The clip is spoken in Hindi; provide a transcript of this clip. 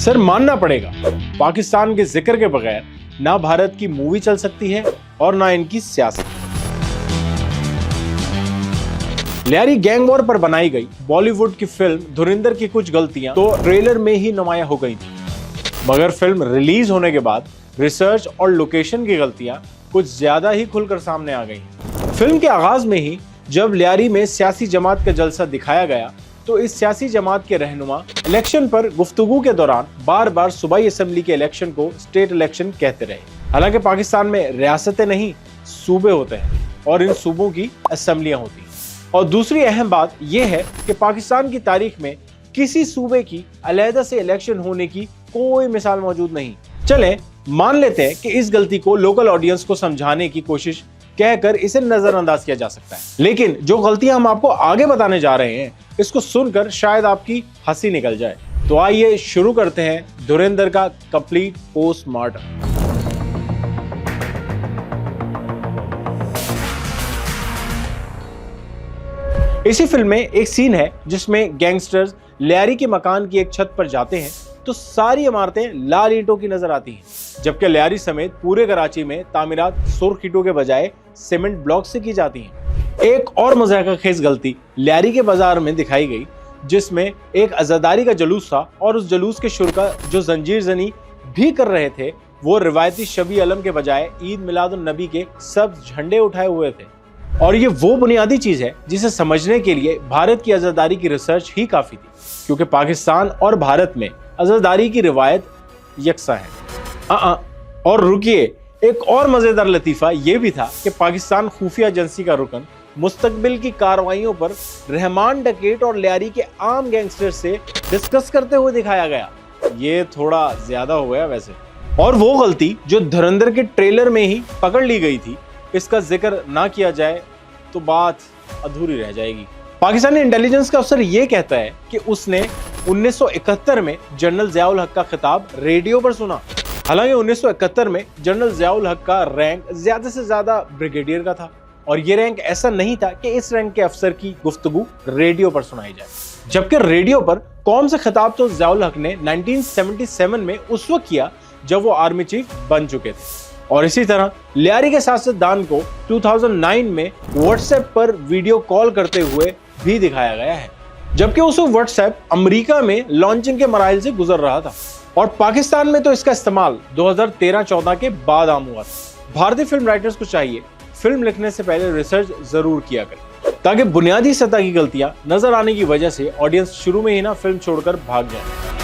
सर मानना पड़ेगा, पाकिस्तान के जिक्र के बगैर ना भारत की मूवी चल सकती है और ना इनकी सियासत। लियारी गैंग वॉर पर बनाई गई बॉलीवुड की फिल्म धुरंधर की कुछ गलतियां तो ट्रेलर में ही नुमाया हो गई थी, मगर फिल्म रिलीज होने के बाद रिसर्च और लोकेशन की गलतियां कुछ ज्यादा ही खुलकर सामने आ गई। फिल्म के आगाज में ही जब लियारी में सियासी जमात का जलसा दिखाया गया तो इस सियासी जमात के रहनुमा इलेक्शन पर गुफ्तगू के दौरान बार बार सूबाई असेंबली के इलेक्शन को स्टेट इलेक्शन कहते रहे। हालांकि पाकिस्तान में रियासतें नहीं सूबे होते हैं और इन सूबों की असेंबलियां होती हैं। और दूसरी अहम बात यह है कि पाकिस्तान की तारीख में किसी सूबे की अलहदा से इलेक्शन होने की कोई मिसाल मौजूद नहीं। चलें मान लेते हैं कि इस गलती को लोकल ऑडियंस को समझाने की कोशिश कहकर इसे नजरअंदाज किया जा सकता है, लेकिन जो गलतियां हम आपको आगे बताने जा रहे हैं इसको सुनकर शायद आपकी हंसी निकल जाए। तो आइए शुरू करते हैं धुरंधर का कंप्लीट पोस्टमार्टम। इसी फिल्म में एक सीन है जिसमें गैंगस्टर्स लियारी के मकान की एक छत पर जाते हैं तो सारी इमारतें लाल ईंटों की नजर आती हैं, जबकि लियारी समेत पूरे कराची में तामीरात सुर्ख ईंटों के बजाय सीमेंट ब्लॉक से की जाती हैं। एक और मज़ाक़खेज़ गलती लियारी के बाजार में दिखाई गई जिसमें एक अज़ादारी का जुलूस था और उस जुलूस के शुरा जो जंजीर जनी भी कर रहे थे वो रिवायती शबी अलम के बजाय ईद मिलादुन नबी के सब्ज झंडे उठाए हुए थे। और ये वो बुनियादी चीज है जिसे समझने के लिए भारत की आज़ादारी की रिसर्च ही काफी थी, क्योंकि पाकिस्तान और भारत में आज़ादारी की रिवायत यकसा है। और रुकिए, एक और मजेदार लतीफा ये भी था कि पाकिस्तान खुफिया एजेंसी का रुकन मुस्तकबिल की कार्रवाइयों पर रहमान डकैत और लियारी के आम गैंगस्टर से डिस्कस करते हुए दिखाया गया। ये थोड़ा ज्यादा हो गया वैसे। और वो गलती जो धुरंधर के ट्रेलर में ही पकड़ ली गई थी, इसका जिक्र ना किया जाए तो बात अधूरी रह जाएगी। पाकिस्तानी इंटेलिजेंस का अफसर ये कहता है कि उसने 1971 में जनरल ज़ियाउल हक का खिताब रेडियो पर सुना। हालांकि 1971 में जनरल ज़ियाउल हक का रैंक ज्यादा से ज्यादा ब्रिगेडियर का था और ये रैंक ऐसा नहीं था कि इस रैंक के अफसर की गुफ्तगू रेडियो पर सुनाई जाए, जबकि रेडियो पर कौम से खिताब तो ज़ियाउल हक ने 1977 में उस वक्त किया जब वो आर्मी चीफ बन चुके थे। और इसी तरह लियारी के सियासतदान को 2009 में व्हाट्सएप पर वीडियो कॉल करते हुए भी दिखाया गया है, जबकि उस व्हाट्सएप अमेरिका में लॉन्चिंग के मराइल से गुजर रहा था और पाकिस्तान में तो इसका इस्तेमाल 2013-14 के बाद आम हुआ था। भारतीय फिल्म राइटर्स को चाहिए फिल्म लिखने से पहले रिसर्च जरूर किया करें, ताकि बुनियादी सतह की गलतियां नजर आने की वजह से ऑडियंस शुरू में ही ना फिल्म छोड़कर भाग जाए।